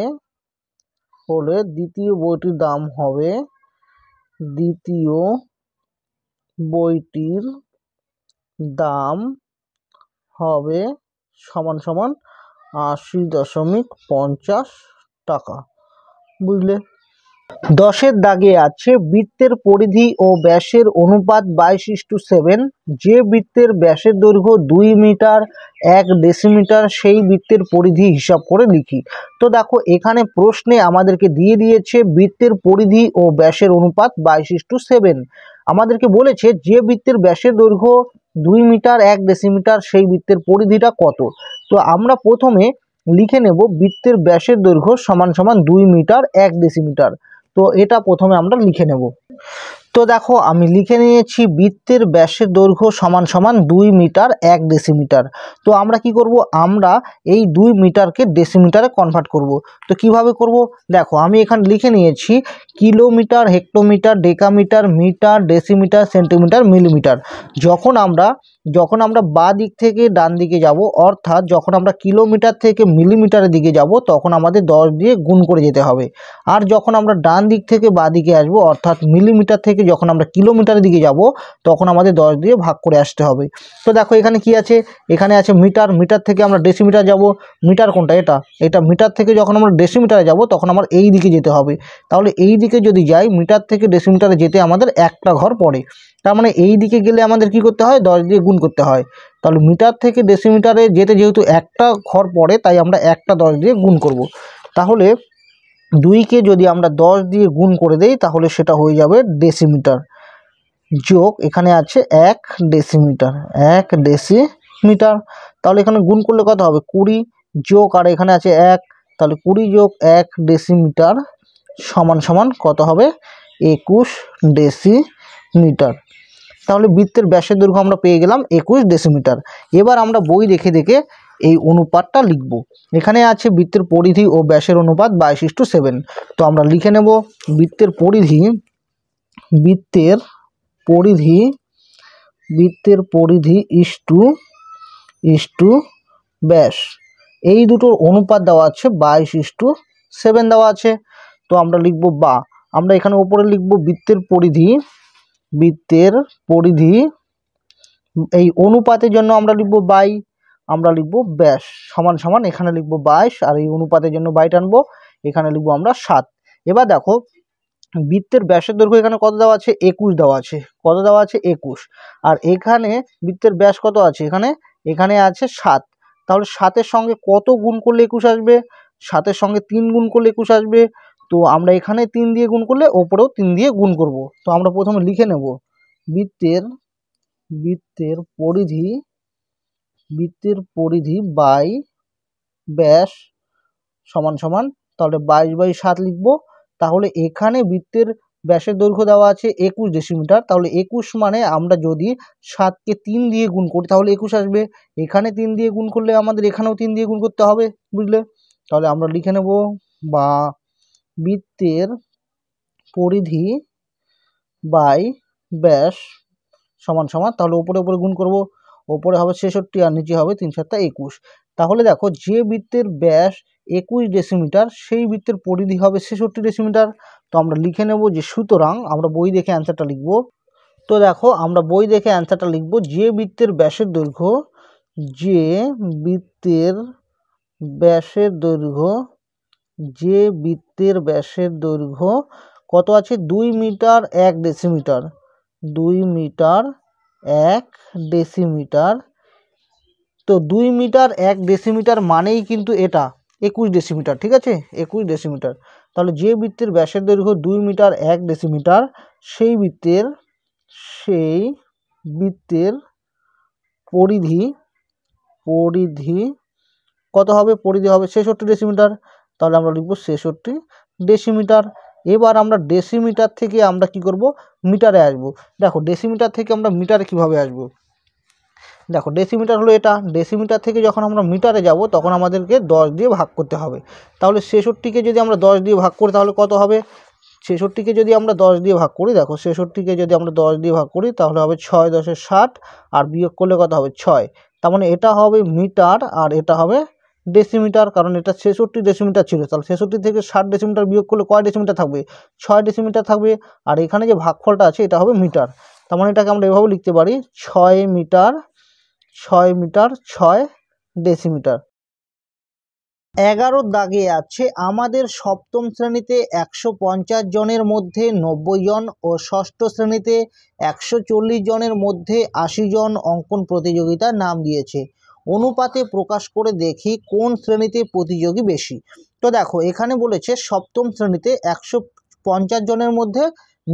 দ্বিতীয় বইটির দাম হবে, দ্বিতীয় বইটির দাম হবে সমান সমান 80.50 টাকা। বুঝলে? 10-এর দাগে আছে বৃত্তের পরিধি ও ব্যাসের অনুপাত 22:7। যে বৃত্তের ব্যাসের দৈর্ঘ্য 2 মিটার 1 ডেসিমিটার সেই বৃত্তের পরিধি হিসাব করে লিখি। তো দেখো এখানে প্রশ্নে আমাদেরকে দিয়ে দিয়েছে বৃত্তের পরিধি ও ব্যাসের অনুপাত 22:7। আমাদেরকে বলেছে যে বৃত্তের ব্যাসের দৈর্ঘ্য 2 মিটার 1 ডেসিমিটার সেই বৃত্তের পরিধিটা কত। তো আমরা প্রথমে লিখে নেব বৃত্তের ব্যাসের দৈর্ঘ্য সমান সমান 2 মিটার 1 ডেসিমিটার। তো এটা প্রথমে আমরা লিখে নেব। তো দেখো আমি লিখে নিয়েছি বৃত্তের ব্যাসের দৈর্ঘ্য সমান সমান 2 মিটার 1 ডেসিমিটার। তো আমরা কি করব, আমরা এই 2 মিটারকে ডেসিমিটারে কনভার্ট করব। তো কিভাবে করব, দেখো আমি এখানে লিখে নিয়েছি kilometre, hectometre, decametre, metre, decimetre, centimetre, millimetre. যখন আমরা বাঁ দিক থেকে ডান দিকে যাব, অর্থাৎ যখন আমরা কিলোমিটার থেকে মিলিমিটারের দিকে যাব তখন আমাদের 10 দিয়ে গুণ করে যেতে হবে। আর যখন আমরা ডান দিক থেকে বাঁ দিকে আসবো, অর্থাৎ মিলিমিটার থেকে যখন আমরা কিলোমিটারের দিকে যাব তখন আমাদের 10 দিয়ে ভাগ করে আসতে হবে। তো দেখো এখানে কি আছে, এখানে আছে মিটার, মিটার থেকে আমরা ডেসিমিটার যাব। মিটার কোনটা, এটা মিটার থেকে যখন আমরা ডেসিমিটারে যাব তখন আমার এই দিকে যেতে হবে। তাহলে এই দিকে যদি যাই, মিটার থেকে ডেসিমিটারে যেতে আমাদের একটা ঘর পড়ে। তার মানে এই দিকে গেলে আমাদের কি করতে হয়, 10 দিয়ে গুণ করতে হয়। তাহলে মিটার থেকে ডেসিমিটারে যেতে যেহেতু একটা ঘর পড়ে তাই আমরা একটা 10 দিয়ে গুণ করব। তাহলে 2কে যদি আমরা 10 দিয়ে গুণ করে দেই তাহলে সেটা হয়ে যাবে ডেসিমিটার, যোগ এখানে আছে 1 ডেসিমিটার, 1 ডেসিমিটার। তাহলে এখানে গুণ করলে কত হবে 20, যোগ আর এখানে আছে 1, তাহলে 20 যোগ 1 ডেসিমিটার সমান সমান কত হবে 21 ডেসিমিটার। তাহলে বৃত্তের ব্যাসের দৈর্ঘ্য আমরা পেয়ে গেলাম 21 ডেসিমিটার। এবার আমরা বই দেখে দেখে এই অনুপাতটা লিখব। এখানে আছে বৃত্তের পরিধি ও ব্যাসের অনুপাত 22:7। তো আমরা লিখে নেব বৃত্তের পরিধি ইস্টু ব্যাস, এই দুটোর অনুপাত দেওয়া আছে 22:7 দেওয়া আছে। তো আমরা লিখব বা, আমরা এখানে উপরে লিখব বৃত্তের পরিধি এই অনুপাতের জন্য আমরা লিখব বাই, আমরা লিখব ব্যাস সমান সমান, এখানে লিখব 22 আর এই অনুপাতের জন্য বাই টানবো, এখানে লিখব আমরা 7। এবার দেখো বৃত্তের ব্যাসের দৈর্ঘ্য এখানে কত দেওয়া আছে 21 দেওয়া আছে, কত দেওয়া আছে 21। আর এখানে বৃত্তের ব্যাস কত আছে, এখানে আছে 7। তাহলে 7-এর সঙ্গে কত গুণ করলে 21 আসবে, 7-এর সঙ্গে 3 গুণ করলে 21 আসবে। তো আমরা এখানে 3 দিয়ে গুণ করলে ওপরেও 3 দিয়ে গুণ করব। তো আমরা প্রথমে লিখে নেব বৃত্তের পরিধি বাই ব্যাস সমান সমান, তাহলে 22/7 লিখব। তাহলে এখানে বৃত্তের ব্যাসের দৈর্ঘ্য দেওয়া আছে 21 ডেসিমিটার। তাহলে 21 মানে আমরা যদি 7কে 3 দিয়ে গুণ করি তাহলে 21 আসবে। এখানে 3 দিয়ে গুণ করলে আমাদের এখানেও 3 দিয়ে গুণ করতে হবে, বুঝলে? তাহলে আমরা লিখে নেব বা বৃত্তের পরিধি বাই ব্যাস সমান সমান, তাহলে ওপরে ওপরে গুণ করব, ওপরে হবে 66 আর নিচে হবে 3 7 21। তাহলে দেখো যে বৃত্তের ব্যাস 21 ডেসিমিটার সেই বৃত্তের পরিধি হবে 66 ডেসিমিটার। তো আমরা লিখে নেব যে সুতরাং আমরা বই দেখে অ্যান্সারটা লিখব। তো দেখো আমরা বই দেখে অ্যান্সারটা লিখব, যে বৃত্তের ব্যাসের দৈর্ঘ্য, যে বৃত্তের ব্যাসের দৈর্ঘ্য, যে বৃত্তের ব্যাসের দৈর্ঘ্য কত আছে 2 মিটার 1 ডেসিমিটার, 2 মিটার 1 ডেসিমিটার। তো 2 মিটার 1 ডেসিমিটার মানেই কিন্তু এটা 21 ডেসিমিটার, ঠিক আছে, 21 ডেসিমিটার। তাহলে যে বৃত্তের ব্যাসের দৈর্ঘ্য 2 মিটার 1 ডেসিমিটার সেই বৃত্তের পরিধি কত হবে, পরিধি হবে 66 ডেসিমিটার। তাহলে আমরা লিখব 66 ডেসিমিটার। এবার আমরা ডেসিমিটার থেকে আমরা কি করব, মিটারে আসব। দেখো ডেসিমিটার থেকে আমরা মিটারে কিভাবে আসব, দেখো ডেসিমিটার হলো এটা, ডেসিমিটার থেকে যখন আমরা মিটারে যাব তখন আমাদেরকে 10 দিয়ে ভাগ করতে হবে। তাহলে 66কে যদি আমরা 10 দিয়ে ভাগ করি তাহলে কত হবে, 66কে যদি আমরা 10 দিয়ে ভাগ করি, দেখো 66কে যদি আমরা 10 দিয়ে ভাগ করি তাহলে হবে 6 10 60, আর বিয়োগ করলে কত হবে 6। তার মানে এটা হবে মিটার আর এটা হবে ডেসিমিটার, কারণ এটা 66 ডেসিমিটার ছিল। তাহলে 66 থেকে 60 ডেসিমিটার বিয়োগ করলে কয় ডেসিমিটার থাকবে, 6 ডেসিমিটার থাকবে। আর এখানে যে ভাগফলটা আছে এটা হবে মিটার। তার মানে এটাকে আমরা এভাবে লিখতে পারি 6 মিটার 6 ডেসিমিটার। 11 দাগে আছে আমাদের সপ্তম শ্রেণীতে 150 জনের মধ্যে 90 জন ও ষষ্ঠ শ্রেণীতে 140 জনের মধ্যে 80 জন অঙ্কন প্রতিযোগিতার নাম দিয়েছে, অনুপাতে প্রকাশ করে দেখি কোন শ্রেণীতে প্রতিযোগী বেশি। তো দেখো এখানে বলেছে সপ্তম শ্রেণীতে 150 জনের মধ্যে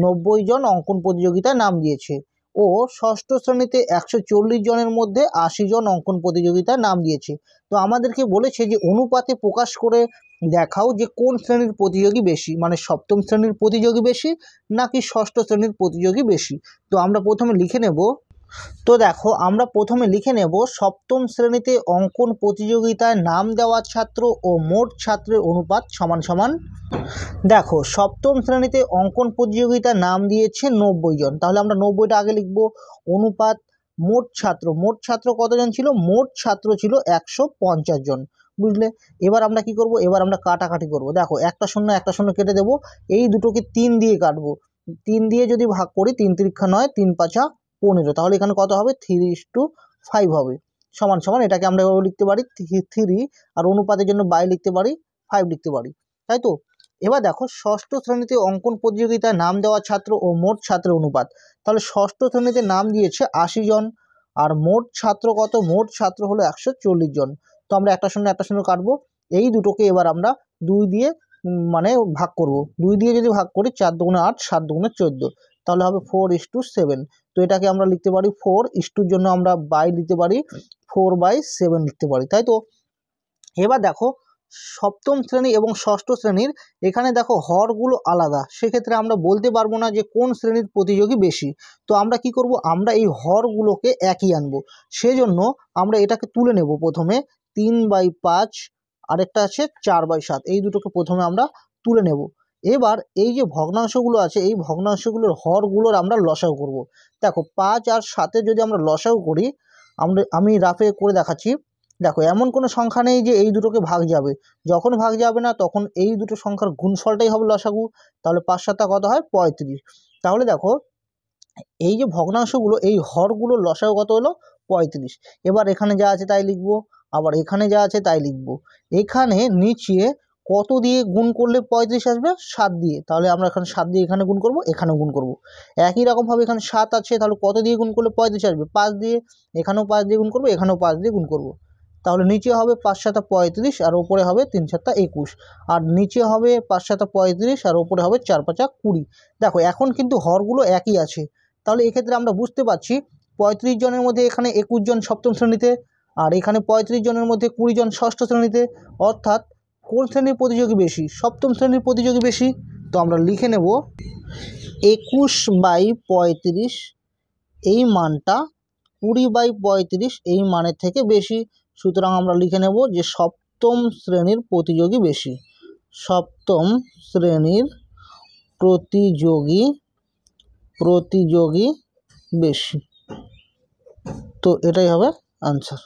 90 জন অঙ্কন প্রতিযোগিতার নাম দিয়েছে ও ষষ্ঠ শ্রেণীতে 140 জনের মধ্যে 80 জন অঙ্কন প্রতিযোগিতার নাম দিয়েছে। তো আমাদেরকে বলেছে যে অনুপাতে প্রকাশ করে দেখাও যে কোন শ্রেণীর প্রতিযোগী বেশি, মানে সপ্তম শ্রেণীর প্রতিযোগী বেশি নাকি ষষ্ঠ শ্রেণীর প্রতিযোগী বেশি। তো আমরা প্রথমে লিখে নেব, তো দেখো আমরা প্রথমে লিখে নেব সপ্তম শ্রেণীতে অঙ্কন প্রতিযোগিতায় নাম দেওয়া ছাত্র ও মোট ছাত্রের অনুপাত সমান সমান। দেখো সপ্তম শ্রেণীতে অঙ্কন প্রতিযোগিতার নাম দিয়েছে 90 জন, তাহলে আমরা 90টা আগে লিখব। অনুপাত মোট ছাত্র কতজন ছিল, মোট ছাত্র ছিল 150 জন, বুঝলে। এবার আমরা কি করব, এবার আমরা কাটাকাটি করব। দেখো একটা শূন্য কেটে দেবো, এই দুটোকে 3 দিয়ে কাটবো, 3 দিয়ে যদি ভাগ করি 3 তিরিক্ষা 9 3 5 15, তাহলে এখানে কত হবে 3:5 হবে, সমান সমান এটাকে আমরা এভাবে লিখতে পারি 3, আর অনুপাতের জন্য বাই লিখতে পারি 5 লিখতে পারি, তাই তো। এবার দেখো ষষ্ঠ শ্রেণীতে অঙ্কন প্রতিযোগিতায় নাম দেওয়া ছাত্র ও মোট ছাত্রের অনুপাত, তাহলে ষষ্ঠ শ্রেণীতে নাম দিয়েছে 80 জন আর মোট ছাত্র কত, মোট ছাত্র হলো 140 জন। তো আমরা একটা শূন্য কাটবো, এই দুটোকে এবার আমরা 2 দিয়ে মানে ভাগ করব। 2 দিয়ে যদি ভাগ করি 4 দুগুণে 8 7 দুগুণে 14, তাহলে হবে 4:7। তো এটাকে আমরা লিখতে পারি 4:, জন্য আমরা বাই লিখতে পারি 4/7 লিখতে পারি, তাই তো। এবার দেখো সপ্তম শ্রেণী এবং ষষ্ঠ শ্রেণীর এখানে দেখো হরগুলো আলাদা, সেক্ষেত্রে আমরা বলতে পারবো না যে কোন শ্রেণীর প্রতিযোগী বেশি। তো আমরা কি করব, আমরা এই হরগুলোকে একই আনবো, সেজন্য আমরা এটাকে তুলে নেব। প্রথমে 3/5, আরেকটা আছে 4/7, এই দুটোকে প্রথমে আমরা তুলে নেব। এবার এই যে ভগ্নাংশগুলো আছে এই ভগ্নাংশগুলোর হরগুলোর আমরা লসাগু করব। দেখো 5 আর 7 যদি আমরা লসাগু করি, আমি রাফে করে দেখাচ্ছি। দেখো এমন কোনো সংখ্যা নেই যে এই দুটোকে ভাগ যাবে, যখন ভাগ যাবে না তখন এই দুটো সংখ্যার গুণফলটাই হবে লসাগু। তাহলে 5 7 কত হয় 35। তাহলে দেখো এই যে ভগ্নাংশগুলো এই হরগুলো লসাগু কত হলো 35। এবার এখানে যা আছে তাই লিখবো, আবার এখানে যা আছে তাই লিখবো। এখানে নিচে কত দিয়ে গুণ করলে 35 আসবে, 7 দিয়ে, তাহলে আমরা এখানে 7 দিয়ে এখানে গুণ করব, এখানেও গুণ করব। একই রকমভাবে এখানে 7 আছে, তাহলে কত দিয়ে গুণ করলে 35 আসবে, 5 দিয়ে, এখানেও 5 দিয়ে গুণ করব, এখানেও 5 দিয়ে গুণ করব। তাহলে নিচে হবে 5 7 35 আর ওপরে হবে 3 7 21, আর নিচে হবে 5 7 35 আর ওপরে হবে 4 5 20। দেখো এখন কিন্তু হরগুলো একই আছে, তাহলে এক্ষেত্রে আমরা বুঝতে পারছি 35 জনের মধ্যে এখানে 21 জন সপ্তম শ্রেণীতে, আর এখানে 35 জনের মধ্যে 20 জন ষষ্ঠ শ্রেণীতে, অর্থাৎ কোন শ্রেণীর প্রতিযোগী বেশি, সপ্তম শ্রেণীর প্রতিযোগী বেশি। তো আমরা লিখে নেব 21/35 এই মানটা 20/35 এই মানের থেকে বেশি, সুতরাং আমরা লিখে নেব যে সপ্তম শ্রেণীর প্রতিযোগী বেশি, সপ্তম শ্রেণীর প্রতিযোগী বেশি। তো এটাই হবে আনসার।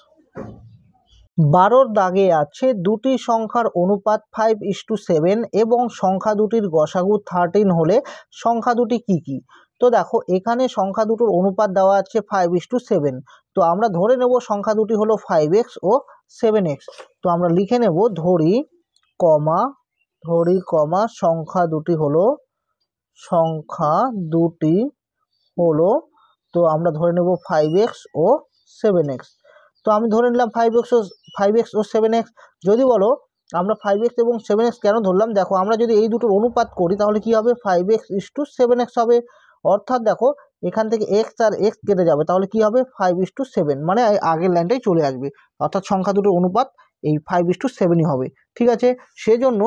12 দাগে আছে দুটি সংখ্যার অনুপাত 5:7 এবং সংখ্যা দুটির গসাগু 13 হলে সংখ্যা দুটি কি কি? তো দেখো এখানে সংখ্যা দুটোর অনুপাত দেওয়া আছে 5:7। তো আমরা ধরে নেব সংখ্যা দুটি হলো 5x ও 7x। তো আমরা লিখে নেব ধরি সংখ্যা দুটি হলো তো আমরা ধরে নেব 5x ও 7x। তো আমি ধরে নিলাম 5x ও 7x। যদি বলো আমরা 5x এবং 7x কেন ধরলাম, দেখো আমরা যদি এই দুটোর অনুপাত করি তাহলে কি হবে 5x:7x হবে। অর্থাৎ দেখো এখান থেকে x আর x কেটে যাবে, তাহলে কি হবে 5:7, মানে আগের লাইনটাই চলে আসবে। অর্থাৎ সংখ্যা দুটোর অনুপাত এই 5:7ই হবে। ঠিক আছে, সেজন্য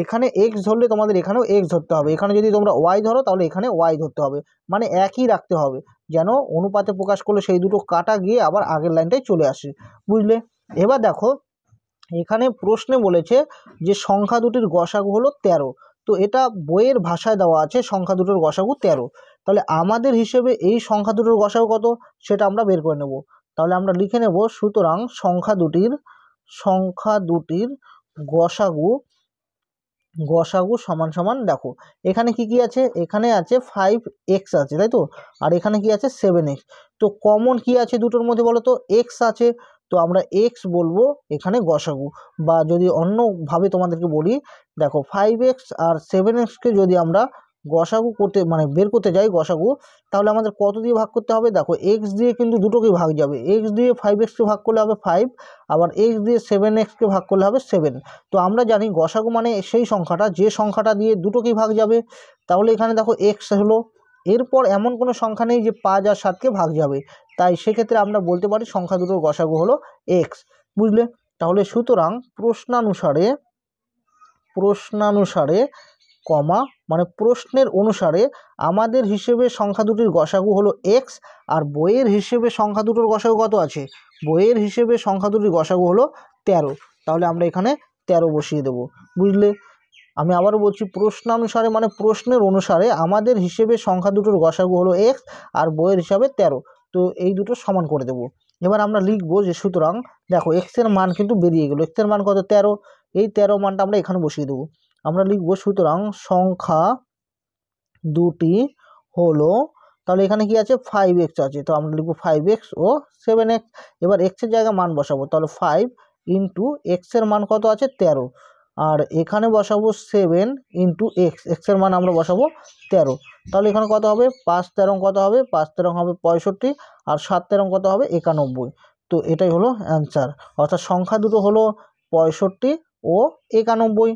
এখানে x ধরলে তোমাদের এখানেও x ধরতে হবে, এখানে যদি তোমরা y ধরো তাহলে এখানে y ধরতে হবে, মানে একই রাখতে হবে যেন অনুপাতে প্রকাশ করলে সেই দুটো কাটা গিয়ে আবার আগের লাইনটাই চলে আসে। বুঝলে? এবার দেখো এখানে প্রশ্নে বলেছে যে সংখ্যা দুটির গসাগু হলো 13। তো এটা বইয়ের ভাষায় দেওয়া আছে সংখ্যা দুটোর গসাগু 13। তাহলে আমাদের হিসেবে এই সংখ্যা দুটোর গসাগু কত সেটা আমরা বের করে নেব। তাহলে আমরা লিখে নেব সুতরাং সংখ্যা দুটির গসাগু সমান সমান, দেখো এখানে কি কি আছে, এখানে আছে 5x আছে তাই তো, আর এখানে কি আছে 7x। তো কমন কি আছে দুটোর মধ্যে বলো তো, x আছে। তো আমরা x বলবো এখানে গসাগু, বা যদি অন্যভাবে তোমাদেরকে বলি, দেখো 5x আর 7xকে যদি আমরা গসাগু করতে মানে বের করতে যাই গসাগু, তাহলে আমাদের কত দিয়ে ভাগ করতে হবে, দেখো x দিয়ে কিন্তু দুটোকেই ভাগ যাবে, x দিয়ে 5xকে ভাগ করলে হবে 5, আবার x দিয়ে 7xকে ভাগ করলে হবে 7। তো আমরা জানি গসাগু মানে সেই সংখ্যাটা যে সংখ্যাটা দিয়ে দুটোকেই ভাগ যাবে। তাহলে এখানে দেখো x হলো, এরপর এমন কোনো সংখ্যা নেই যে 5 আর 7কে ভাগ যাবে, তাই সেক্ষেত্রে আমরা বলতে পারি সংখ্যা দুটোর গসাগু হলো x। বুঝলে? তাহলে সুতরাং প্রশ্নানুসারে মানে প্রশ্নের অনুসারে আমাদের হিসেবে সংখ্যা দুটির গসাগু হলো x, আর বইয়ের হিসেবে সংখ্যা দুটোর গসাগু কত আছে, বইয়ের হিসেবে সংখ্যা দুটির গসাগু হলো 13। তাহলে আমরা এখানে 13 বসিয়ে দেব। বুঝলে? আমি আবারও বলছি প্রশ্নানুসারে মানে প্রশ্নের অনুসারে আমাদের হিসেবে সংখ্যা দুটোর গসাগু হলো x, আর বইয়ের হিসাবে 13। তো এই দুটো সমান করে দেব। এবার আমরা লিখবো যে সুতরাং দেখো x এর মান কিন্তু বেরিয়ে গেল, x এর মান কত 13, এই 13 মানটা আমরা এখানে বসিয়ে দেবো। আমরা লিখবো সুতরাং সংখ্যা দুটি হলো, তাহলে এখানে কি আছে 5x আছে, তো আমরা লিখবো 5x ও 7x। এবার x এর জায়গায় মান বসাবো, তাহলে 5 ইন্টু x এর মান কত আছে 13, আর এখানে বসাবো 7 ইন্টু x এর মান আমরা বসাবো 13। তাহলে এখানে কত হবে 5 13 কত হবে, 5 13 হবে 65, আর 7 13 কত হবে 91। তো এটাই হলো অ্যান্সার। অর্থাৎ সংখ্যা দুটো হলো 65 ও 91।